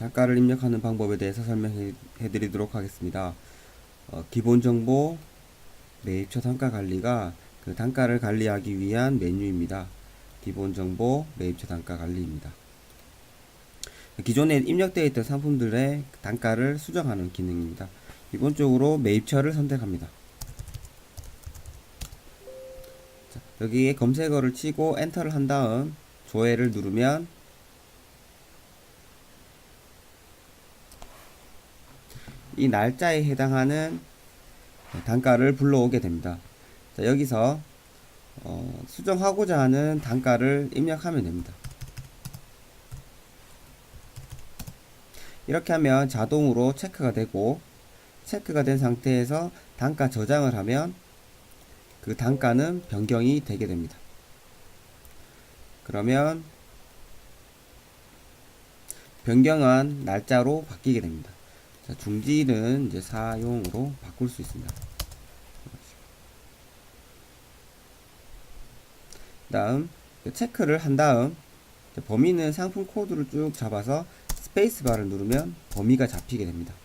단가를 입력하는 방법에 대해서 설명해 드리도록 하겠습니다. 기본 정보 매입처 단가 관리가 그 단가를 관리하기 위한 메뉴입니다. 기본 정보 매입처 단가 관리입니다. 기존에 입력되어 있던 상품들의 단가를 수정하는 기능입니다. 기본적으로 매입처를 선택합니다. 자, 여기에 검색어를 치고 엔터를 한 다음 조회를 누르면 이 날짜에 해당하는 단가를 불러오게 됩니다. 자, 여기서 수정하고자 하는 단가를 입력하면 됩니다. 이렇게 하면 자동으로 체크가 되고, 체크가 된 상태에서 단가 저장을 하면 그 단가는 변경이 되게 됩니다. 그러면 변경한 날짜로 바뀌게 됩니다. 자, 중지는 이제 사용으로 바꿀 수 있습니다. 다음 체크를 한 다음 범위는 상품 코드를 쭉 잡아서 스페이스바를 누르면 범위가 잡히게 됩니다.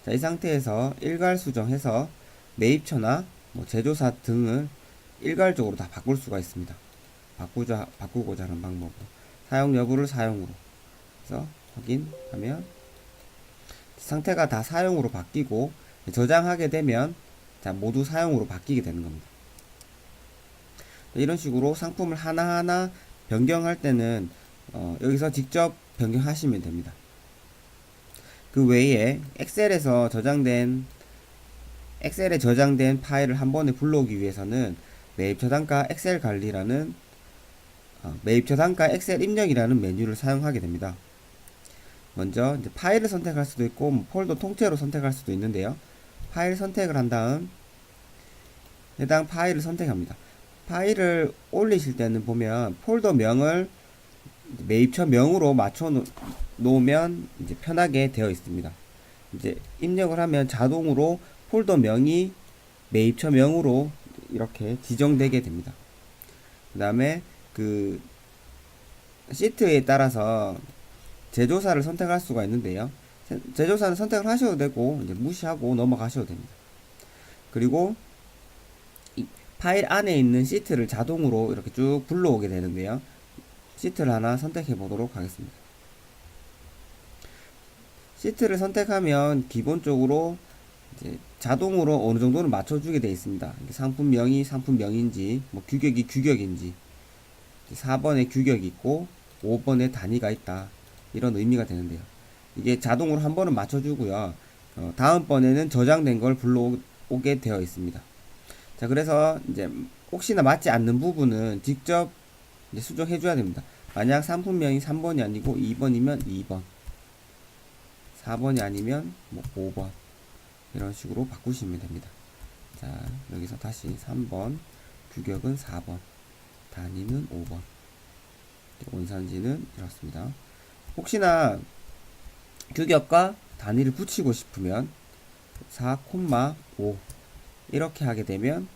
자, 이 상태에서 일괄 수정해서 매입처나 제조사 등을 일괄적으로 다 바꿀 수가 있습니다. 바꾸고자 하는 방법으로 사용 여부를 사용으로 해서 확인하면 상태가 다 사용으로 바뀌고 저장하게 되면 자, 모두 사용으로 바뀌게 되는 겁니다. 이런 식으로 상품을 하나하나 변경할 때는 여기서 직접 변경하시면 됩니다. 그 외에 엑셀에 저장된 파일을 한 번에 불러오기 위해서는 매입처 단가 엑셀 관리라는 매입처 단가 엑셀 입력이라는 메뉴를 사용하게 됩니다. 먼저 이제 파일을 선택할 수도 있고 폴더 통째로 선택할 수도 있는데요. 파일 선택을 한 다음 해당 파일을 선택합니다. 파일을 올리실 때는 보면 폴더명을 매입처 명으로 맞춰 놓으면 이제 편하게 되어 있습니다. 이제 입력을 하면 자동으로 폴더명이 매입처 명으로 이렇게 지정되게 됩니다. 그 다음에 그 시트에 따라서 제조사를 선택할 수가 있는데요. 제조사는 선택을 하셔도 되고 이제 무시하고 넘어가셔도 됩니다. 그리고 이 파일 안에 있는 시트를 자동으로 이렇게 쭉 불러오게 되는데요. 시트를 하나 선택해 보도록 하겠습니다. 시트를 선택하면 기본적으로 이제 자동으로 어느 정도는 맞춰주게 되어 있습니다. 상품명이 상품명인지, 규격이 규격인지, 4번에 규격이 있고 5번에 단위가 있다. 이런 의미가 되는데요. 이게 자동으로 한 번은 맞춰주고요. 다음번에는 저장된 걸 불러오게 되어 있습니다. 자, 그래서 이제 혹시나 맞지 않는 부분은 직접 이제 수정해줘야 됩니다. 만약 상품명이 3번이 아니고 2번이면 2번, 4번이 아니면 5번 이런 식으로 바꾸시면 됩니다. 자, 여기서 다시 3번, 규격은 4번, 단위는 5번, 원산지는 이렇습니다. 혹시나 규격과 단위를 붙이고 싶으면 4,5 이렇게 하게 되면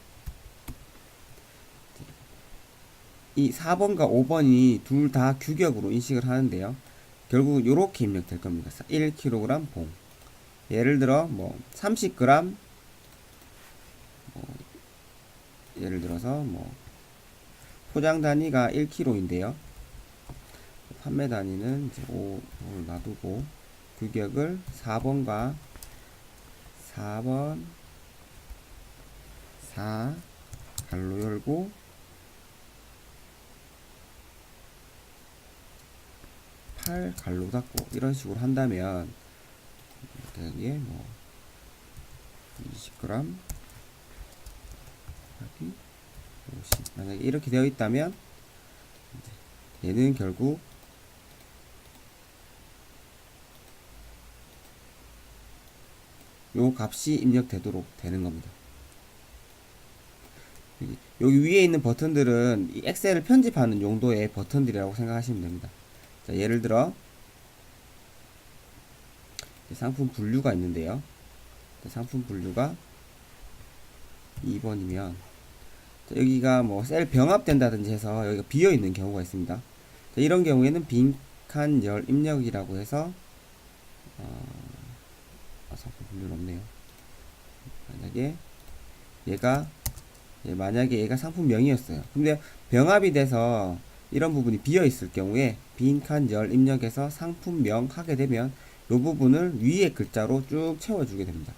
이 4번과 5번이 둘 다 규격으로 인식을 하는데요. 결국 이렇게 입력될 겁니다. 1kg 봉. 예를 들어 30g 예를 들어서 포장 단위가 1kg인데요. 판매 단위는 이제 5를 놔두고 규격을 4번과 4번 4 갈로 열고 8 갈로 닫고 이런 식으로 한다면 여기에 20g 여기 50 만약에 이렇게 되어 있다면 얘는 결국 요 값이 입력되도록 되는 겁니다. 여기 위에 있는 버튼들은 이 엑셀을 편집하는 용도의 버튼들이라고 생각하시면 됩니다. 자, 예를 들어 상품 분류가 있는데요. 상품 분류가 2번이면 여기가 셀 병합된다든지 해서 여기가 비어 있는 경우가 있습니다. 자, 이런 경우에는 빈칸 열 입력이라고 해서 상품 분류는 없네요. 만약에 얘가 상품명이었어요. 근데 병합이 돼서 이런 부분이 비어 있을 경우에 빈칸 열 입력해서 상품명 하게 되면 이 부분을 위에 글자로 쭉 채워주게 됩니다.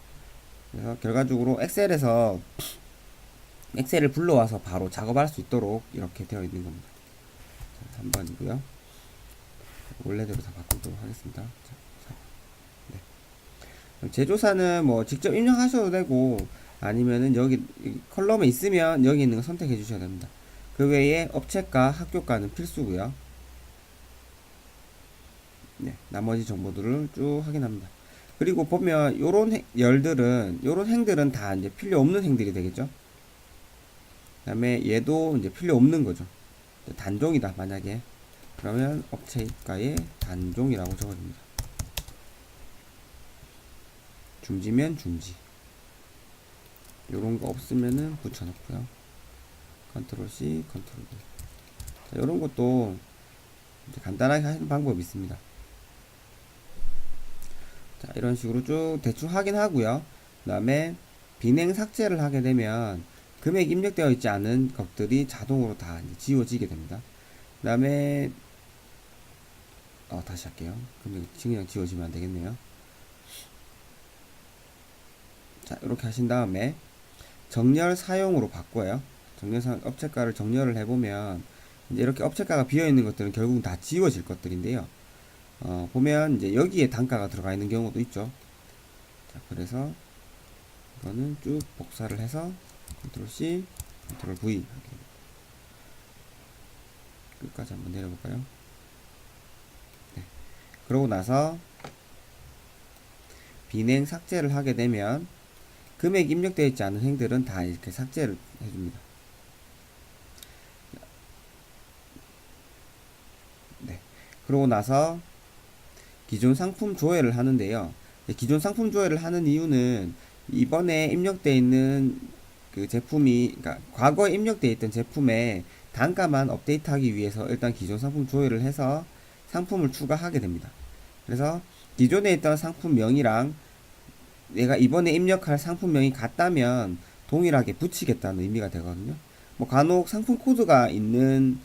그래서 결과적으로 엑셀을 불러와서 바로 작업할 수 있도록 이렇게 되어 있는 겁니다. 자, 3번이고요. 원래대로 다 바꾸도록 하겠습니다. 자, 네. 제조사는 뭐 직접 입력하셔도 되고 아니면은 여기 컬럼에 있으면 여기 있는 거 선택해 주셔야 됩니다. 그 외에 업체가 학교가는 필수고요. 네, 나머지 정보들을 쭉 확인합니다. 그리고 보면 요런 행들은 다 이제 필요 없는 행들이 되겠죠. 그다음에 얘도 이제 필요 없는 거죠. 단종이다 만약에 그러면 업체가의 단종이라고 적어줍니다. 중지면 중지. 요런 거 없으면은 붙여놓고요. 컨트롤 C, 컨트롤 V. 자, 요런 것도 이제 간단하게 하는 방법이 있습니다. 자, 이런 식으로 쭉 대충 확인하고요. 그 다음에 비냉 삭제를 하게 되면 금액 입력되어 있지 않은 것들이 자동으로 다 이제 지워지게 됩니다. 그 다음에 다시 할게요. 금액 그냥 지워지면 안 되겠네요. 자, 이렇게 하신 다음에 정렬 사용으로 바꿔요. 업체가를 정렬을 해보면 이제 이렇게 업체가가 비어 있는 것들은 결국은 다 지워질 것들인데요. 보면 이제 여기에 단가가 들어가 있는 경우도 있죠. 자, 그래서 이거는 쭉 복사를 해서 컨트롤 C, 컨트롤 V 끝까지 한번 내려볼까요? 네. 그러고 나서 비냉 삭제를 하게 되면 금액 입력되어 있지 않은 행들은 다 이렇게 삭제를 해줍니다. 네. 그러고 나서 기존 상품 조회를 하는데요. 기존 상품 조회를 하는 이유는 이번에 입력되어 있는 그 제품이, 그러니까 과거에 입력되어 있던 제품의 단가만 업데이트하기 위해서 일단 기존 상품 조회를 해서 상품을 추가하게 됩니다. 그래서 기존에 있던 상품명이랑 내가 이번에 입력할 상품명이 같다면 동일하게 붙이겠다는 의미가 되거든요. 뭐 간혹 상품 코드가 있는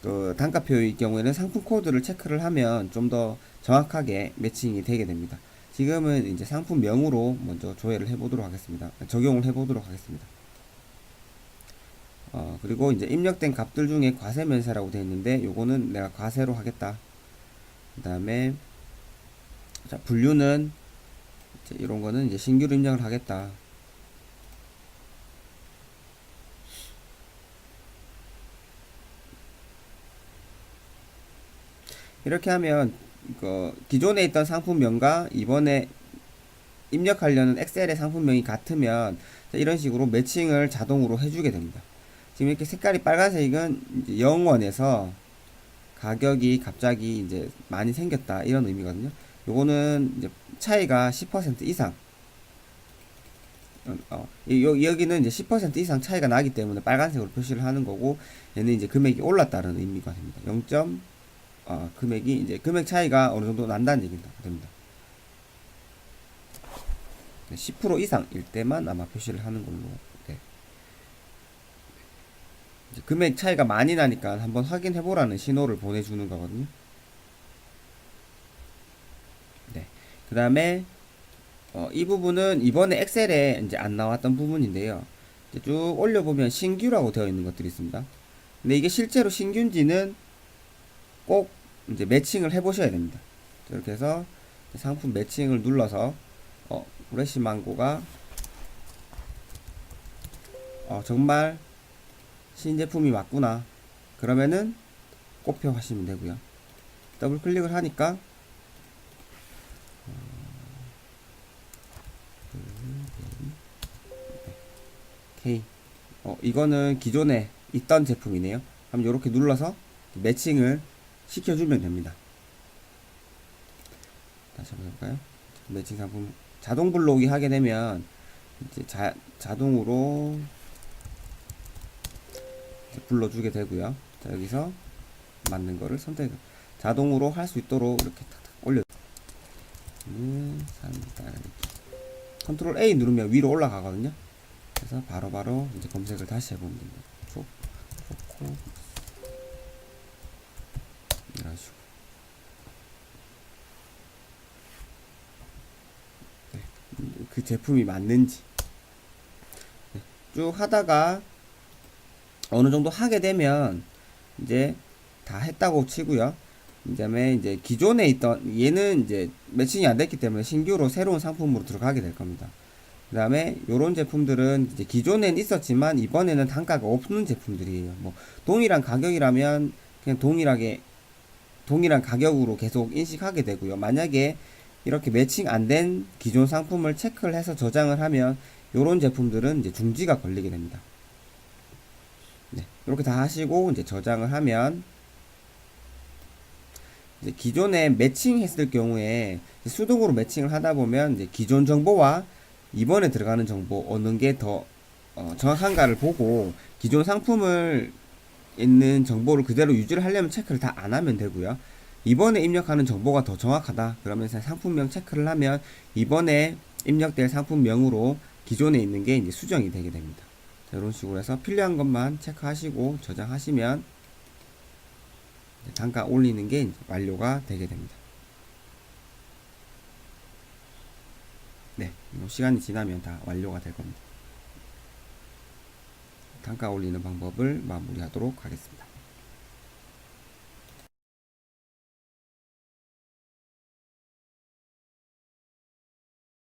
그 단가표일 경우에는 상품 코드를 체크를 하면 좀 더 정확하게 매칭이 되게 됩니다. 지금은 이제 상품명으로 먼저 조회를 해보도록 하겠습니다. 적용을 해보도록 하겠습니다. 그리고 이제 입력된 값들 중에 과세 면세라고 되어 있는데 요거는 내가 과세로 하겠다. 그 다음에 자, 분류는 이런 거는 이제 신규로 입력을 하겠다. 이렇게 하면 기존에 있던 상품명과 이번에 입력하려는 엑셀의 상품명이 같으면 이런 식으로 매칭을 자동으로 해주게 됩니다. 지금 이렇게 색깔이 빨간색은 이제 0원에서 가격이 갑자기 이제 많이 생겼다 이런 의미거든요. 요거는 이제 차이가 10% 이상 여기는 이제 10% 이상 차이가 나기 때문에 빨간색으로 표시를 하는 거고 얘는 이제 금액이 올랐다는 의미가 됩니다. 금액이 이제 금액 차이가 어느 정도 난다는 얘기가 됩니다. 10% 이상일 때만 아마 표시를 하는 걸로. 네. 이제 금액 차이가 많이 나니까 한번 확인해 보라는 신호를 보내주는 거거든요. 네. 그 다음에 이 부분은 이번에 엑셀에 이제 안 나왔던 부분인데요. 이제 쭉 올려보면 신규라고 되어 있는 것들이 있습니다. 근데 이게 실제로 신규인지는 꼭 이제 매칭을 해 보셔야 됩니다. 이렇게 해서 상품 매칭을 눌러서 프레시 망고가 정말 신제품이 맞구나 그러면은 꼽혀 하시면 되고요. 더블 클릭을 하니까 K 이거는 기존에 있던 제품이네요. 그럼 이렇게 눌러서 매칭을 시켜주면 됩니다. 다시 한번 해볼까요? 매칭 상품 자동 블록이 하게 되면 이제 자동으로 이제 불러주게 되고요. 자, 여기서 맞는 거를 자동으로 할 수 있도록 이렇게 탁탁 올려. 매치는 3 따르기. 컨트롤 A 누르면 위로 올라가거든요. 그래서 바로바로 이제 검색을 다시 해보면 됩니다. 초코 이런 식으로. 네, 그 제품이 맞는지 네, 쭉 하다가 어느 정도 하게 되면 이제 다 했다고 치고요. 그다음에 이제 기존에 있던 얘는 이제 매칭이 안 됐기 때문에 신규로 새로운 상품으로 들어가게 될 겁니다. 그 다음에 요런 제품들은 이제 기존엔 있었지만 이번에는 단가가 없는 제품들이에요. 뭐 동일한 가격이라면 그냥 동일한 가격으로 계속 인식하게 되고요. 만약에 이렇게 매칭 안 된 기존 상품을 체크를 해서 저장을 하면 요런 제품들은 이제 중지가 걸리게 됩니다. 네, 이렇게 다 하시고 이제 저장을 하면 이제 기존에 매칭했을 경우에 수동으로 매칭을 하다 보면 이제 기존 정보와 이번에 들어가는 정보 어느 게 더 정확한가를 보고 기존 상품을 있는 정보를 그대로 유지를 하려면 체크를 다 안 하면 되고요. 이번에 입력하는 정보가 더 정확하다 그러면서 상품명 체크를 하면 이번에 입력될 상품명으로 기존에 있는 게 이제 수정이 되게 됩니다. 자, 이런 식으로 해서 필요한 것만 체크하시고 저장하시면 단가 올리는 게 이제 완료가 되게 됩니다. 네, 시간이 지나면 다 완료가 될 겁니다. 단가 올리는 방법을 마무리하도록 하겠습니다.